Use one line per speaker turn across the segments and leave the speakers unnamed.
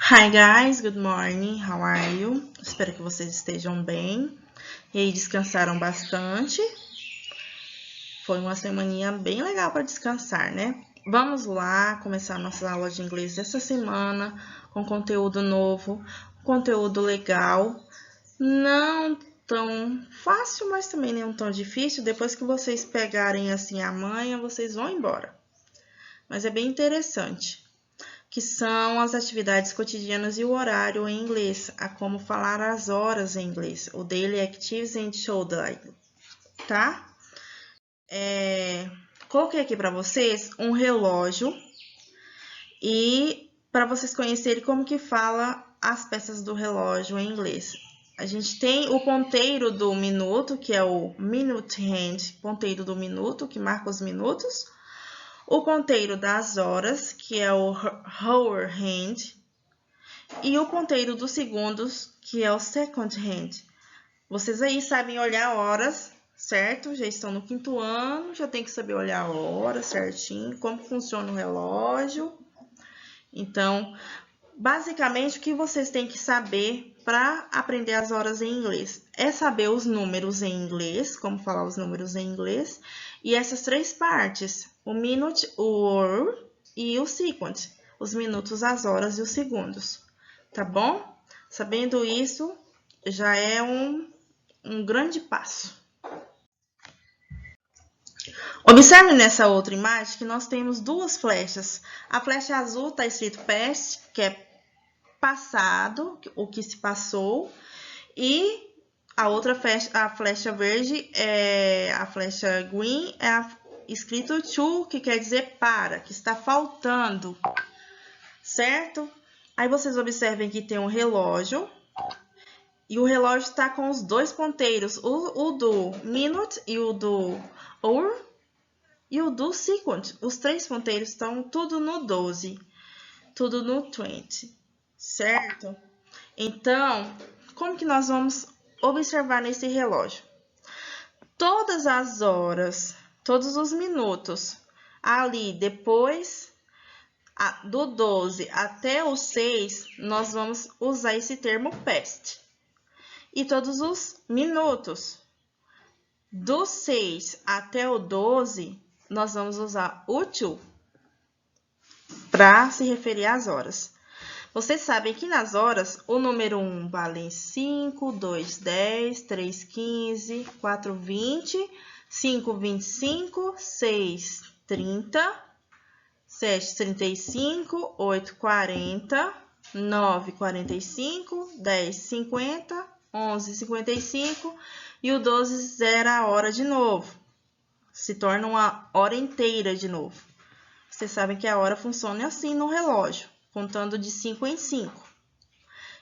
Hi guys, good morning, how are you? Espero que vocês estejam bem e aí descansaram bastante. Foi uma semaninha bem legal para descansar, né? Vamos lá começar a nossa aula de inglês dessa semana com conteúdo novo, conteúdo legal, não tão fácil, mas também não tão difícil. Depois que vocês pegarem assim a manha, vocês vão embora. Mas é bem interessante. Que são as atividades cotidianas e o horário em inglês, a como falar as horas em inglês, o Daily Activities and Show Diary, tá? Coloquei aqui para vocês um relógio e para vocês conhecerem como que fala as peças do relógio em inglês. A gente tem o ponteiro do minuto, que é o minute hand, ponteiro do minuto, que marca os minutos. O ponteiro das horas, que é o hour hand, e o ponteiro dos segundos, que é o second hand. Vocês aí sabem olhar horas, certo? Já estão no 5º ano, já tem que saber olhar horas certinho, como funciona o relógio. Então, basicamente, o que vocês têm que saber para aprender as horas em inglês é saber os números em inglês, como falar os números em inglês, e essas 3 partes, o minute, o hour e o second, os minutos, as horas e os segundos, tá bom? Sabendo isso, já é um grande passo. Observe nessa outra imagem que nós temos 2 flechas. A flecha azul está escrito past, que é passado, o que se passou, e a outra flecha, a flecha verde, a flecha green, escrito to, que quer dizer para, que está faltando, certo? Aí vocês observem que tem um relógio, e o relógio está com os 2 ponteiros, o do minute e o do hour, e o do second. Os 3 ponteiros estão tudo no 12, tudo no 20, certo? Então, como que nós vamos observar nesse relógio? Todas as horas, todos os minutos, ali depois do 12 até o 6, nós vamos usar esse termo past. E todos os minutos, do 6 até o 12, nós vamos usar o to para se referir às horas. Vocês sabem que nas horas, o número 1 vale 5, 2, 10, 3, 15, 4, 20, 5, 25, 6, 30, 7, 35, 8, 40, 9, 45, 10, 50, 11, 55 e o 12 zera a hora de novo. Se torna uma hora inteira de novo. Vocês sabem que a hora funciona assim no relógio, contando de 5 em 5.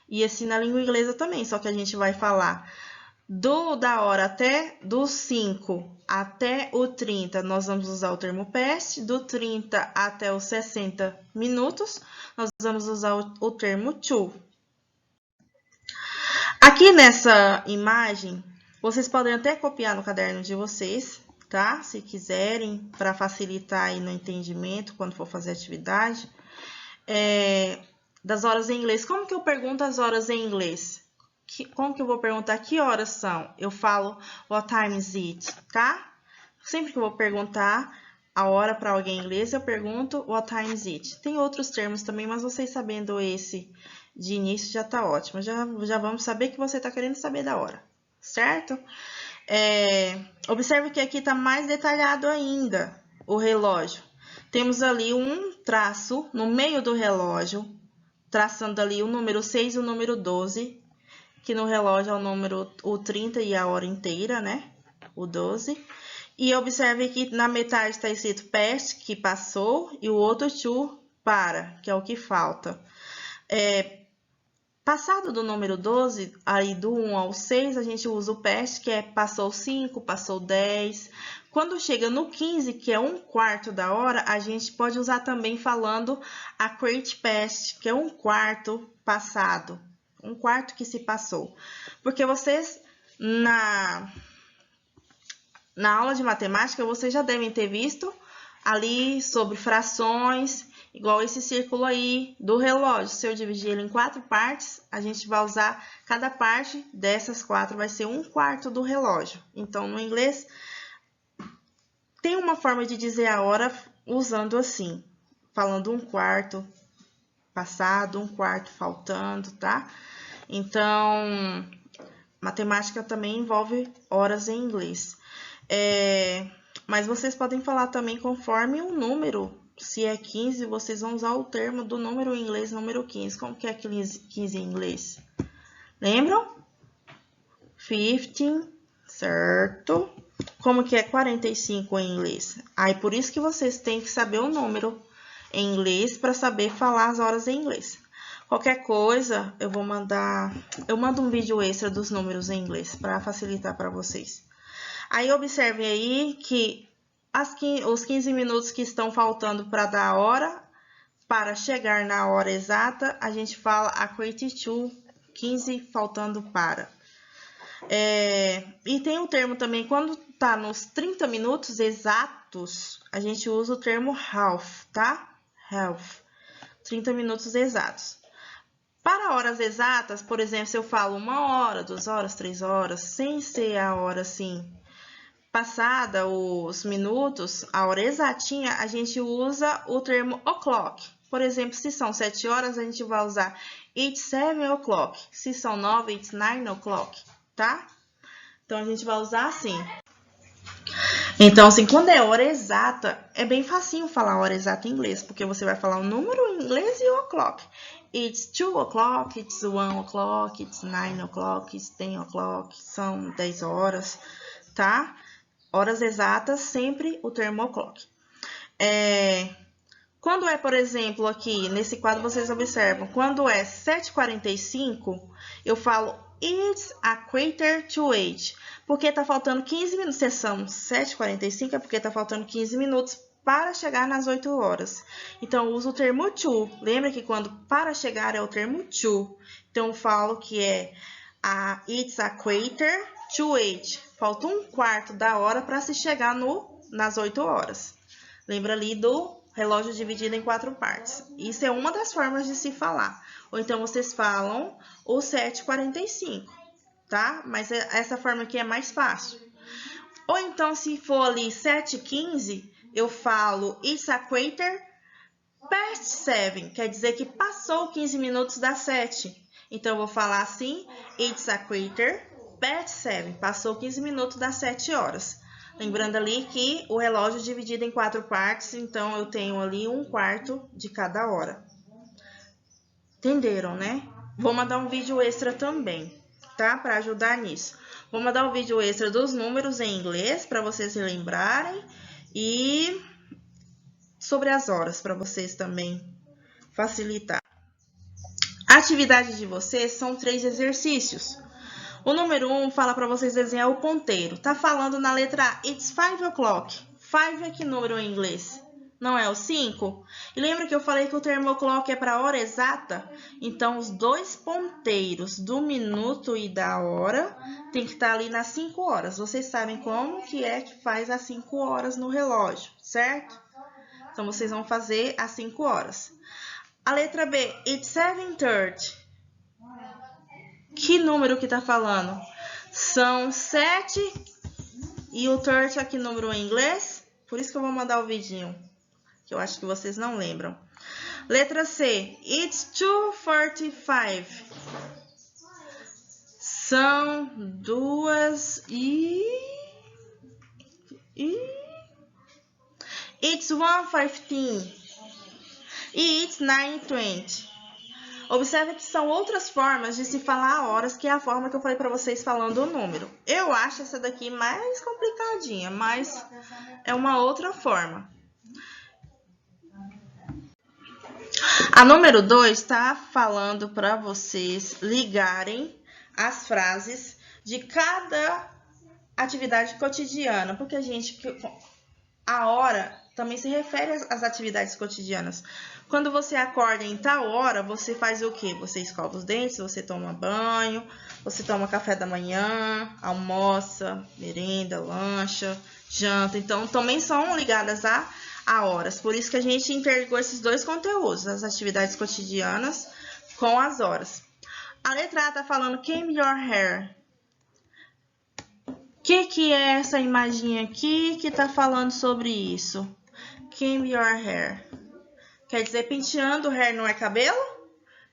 E assim na língua inglesa também, só que a gente vai falar da hora até do 5 até o 30, nós vamos usar o termo past. Do 30 até os 60 minutos, nós vamos usar o termo to. Aqui nessa imagem, vocês podem até copiar no caderno de vocês, tá? Se quiserem, para facilitar aí no entendimento quando for fazer atividade. Das horas em inglês. Como que eu pergunto as horas em inglês? Como que eu vou perguntar que horas são? Eu falo what time is it, tá? Sempre que eu vou perguntar a hora para alguém em inglês, eu pergunto what time is it. Tem outros termos também, mas vocês sabendo esse de início já tá ótimo. Já vamos saber que você tá querendo saber da hora, certo? Observe que aqui tá mais detalhado ainda o relógio. Temos ali um traço no meio do relógio, traçando ali o número 6 e o número 12, que no relógio é o 30 e a hora inteira, né? O 12. E observe que na metade está escrito past, que passou, e o outro to, para, que é o que falta. Passado do número 12, aí do 1 ao 6, a gente usa o past, que é passou 5, passou 10. Quando chega no 15, que é 1/4 da hora, a gente pode usar também falando a quarter past, que é 1/4 passado. 1/4 que se passou. Porque vocês, na aula de matemática, vocês já devem ter visto ali sobre frações Igual esse círculo aí do relógio. Se eu dividir ele em 4 partes, a gente vai usar cada parte dessas 4 vai ser 1/4 do relógio. Então, no inglês, tem uma forma de dizer a hora usando assim, falando 1/4 passado, 1/4 faltando, tá? Então, matemática também envolve horas em inglês. Mas vocês podem falar também conforme o número. Se é 15, vocês vão usar o termo do número em inglês, número 15. Como que é 15 em inglês? Lembram? 15, certo? Como que é 45 em inglês? Aí, por isso que vocês têm que saber o número em inglês para saber falar as horas em inglês. Qualquer coisa, eu mando um vídeo extra dos números em inglês para facilitar para vocês. Aí, observem aí que os 15 minutos que estão faltando para dar a hora, para chegar na hora exata, a gente fala a 42, 15 faltando para. E tem um termo também, quando tá nos 30 minutos exatos, a gente usa o termo half, tá? Half, 30 minutos exatos. Para horas exatas, por exemplo, se eu falo 1 hora, 2 horas, 3 horas, sem ser a hora assim, passada os minutos, a hora exatinha, a gente usa o termo o'clock. Por exemplo, se são 7 horas, a gente vai usar it's 7 o'clock. Se são 9, it's 9 o'clock, tá? Então, a gente vai usar assim. Então, assim, quando é hora exata, é bem facinho falar hora exata em inglês, porque você vai falar o número em inglês e o o'clock. It's 2 o'clock, it's 1 o'clock, it's 9 o'clock, it's 10 o'clock, são 10 horas, tá? Horas exatas, sempre o termo o'clock. Quando é, por exemplo, aqui nesse quadro vocês observam, quando é 7h45, eu falo it's a quarter to 8, porque tá faltando 15 minutos. Se são 7h45, é porque tá faltando 15 minutos para chegar nas 8 horas. Então, eu uso o termo to. Lembra que quando para chegar é o termo to. Então, eu falo que it's a quarter to 8. Falta 1/4 da hora para se chegar nas 8 horas. Lembra ali do relógio dividido em 4 partes. Isso é uma das formas de se falar. Ou então, vocês falam o 7h45, tá? Mas essa forma aqui é mais fácil. Ou então, se for ali 7h15, eu falo it's a quarter past 7. Quer dizer que passou 15 minutos das 7. Então, eu vou falar assim, it's a quarter past 7. Passou 15 minutos das 7 horas. Lembrando ali que o relógio é dividido em 4 partes, então eu tenho ali 1/4 de cada hora. Entenderam, né? Vou mandar um vídeo extra também, tá? Para ajudar nisso. Vou mandar um vídeo extra dos números em inglês para vocês se lembrarem e sobre as horas para vocês também facilitar. A atividade de vocês são 3 exercícios. O número 1 fala para vocês desenhar o ponteiro. Tá falando na letra A, it's 5 o'clock. 5 é que número em inglês? Não é o 5? E lembra que eu falei que o termo o'clock é para hora exata? Então, os dois ponteiros do minuto e da hora tem que estar ali nas 5 horas. Vocês sabem como que é que faz as 5 horas no relógio, certo? Então, vocês vão fazer as 5 horas. A letra B, it's 7:30. Que número que tá falando? São 7 e o 30 é que número em inglês? Por isso que eu vou mandar o vidinho, que eu acho que vocês não lembram. Letra C, it's 2:45. São 2 e... It's 1:15. E it's 9:20. Observe que são outras formas de se falar horas, que é a forma que eu falei para vocês falando o número. Eu acho essa daqui mais complicadinha, mas é uma outra forma. A número 2 está falando para vocês ligarem as frases de cada atividade cotidiana, porque a hora também se refere às atividades cotidianas. Quando você acorda em tal hora, você faz o quê? Você escova os dentes, você toma banho, você toma café da manhã, almoça, merenda, lancha, janta. Então, também são ligadas a horas. Por isso que a gente interligou esses dois conteúdos, as atividades cotidianas com as horas. A letra A tá falando comb your hair. O que é essa imagem aqui que tá falando sobre isso? Comb your hair. Quer dizer, penteando o hair, não é cabelo?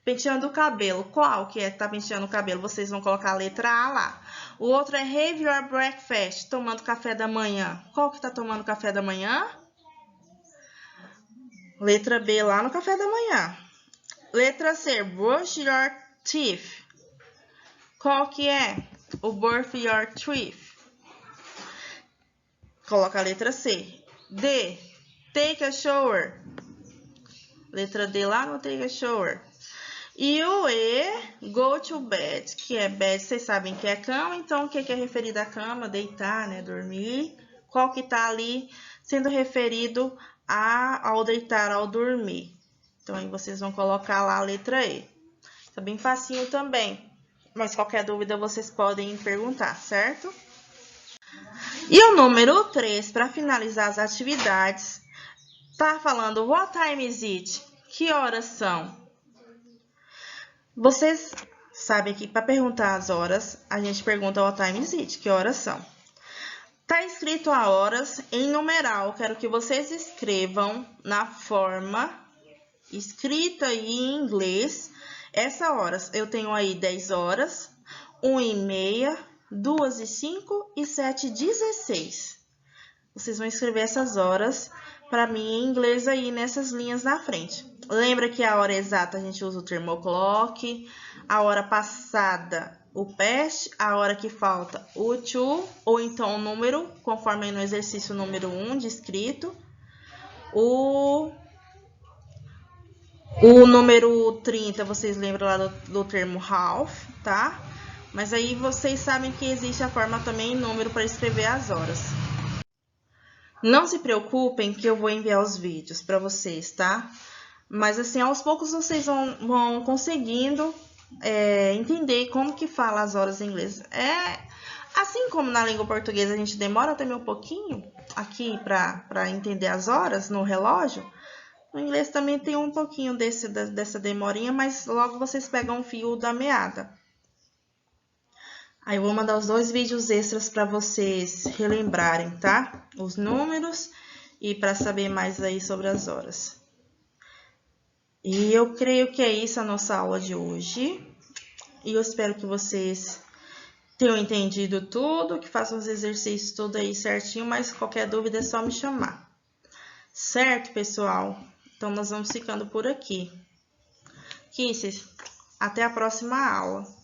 Penteando o cabelo. Qual que é que tá penteando o cabelo? Vocês vão colocar a letra A lá. O outro é have your breakfast, tomando café da manhã. Qual que tá tomando café da manhã? Letra B lá no café da manhã. Letra C, brush your teeth. Qual que é? O brush your teeth. Coloca a letra C. D, take a shower. Letra D lá no take a shower. E o E, go to bed, que é bed, vocês sabem que é cama, então o que é referido à cama? Deitar, né? Dormir. Qual que tá ali sendo referido ao deitar, ao dormir? Então, aí vocês vão colocar lá a letra E. Tá bem facinho também, mas qualquer dúvida vocês podem perguntar, certo? E o número 3, para finalizar as atividades, tá falando what time is it? Que horas são? Vocês sabem que para perguntar as horas, a gente pergunta what time is it? Que horas são? Tá escrito a horas em numeral. Quero que vocês escrevam na forma escrita aí em inglês. Essa horas, eu tenho aí 10 horas, 1h30, 2h05 e 7h16. Vocês vão escrever essas horas para mim em inglês aí nessas linhas na frente. Lembra que a hora exata a gente usa o termo clock, a hora passada o past, a hora que falta o to, ou então o número, conforme aí no exercício número 1 descrito. O número 30, vocês lembram lá do termo half, tá? Mas aí vocês sabem que existe a forma também em número para escrever as horas. Não se preocupem que eu vou enviar os vídeos para vocês, tá? Mas assim, aos poucos vocês vão conseguindo entender como que fala as horas em inglês. Assim como na língua portuguesa a gente demora também um pouquinho aqui para entender as horas no relógio, no inglês também tem um pouquinho dessa demorinha, mas logo vocês pegam o fio da meada. Aí eu vou mandar os 2 vídeos extras para vocês relembrarem, tá? Os números e para saber mais aí sobre as horas. E eu creio que é isso a nossa aula de hoje. E eu espero que vocês tenham entendido tudo, que façam os exercícios tudo aí certinho, mas qualquer dúvida é só me chamar. Certo, pessoal? Então, nós vamos ficando por aqui. Kisses, até a próxima aula.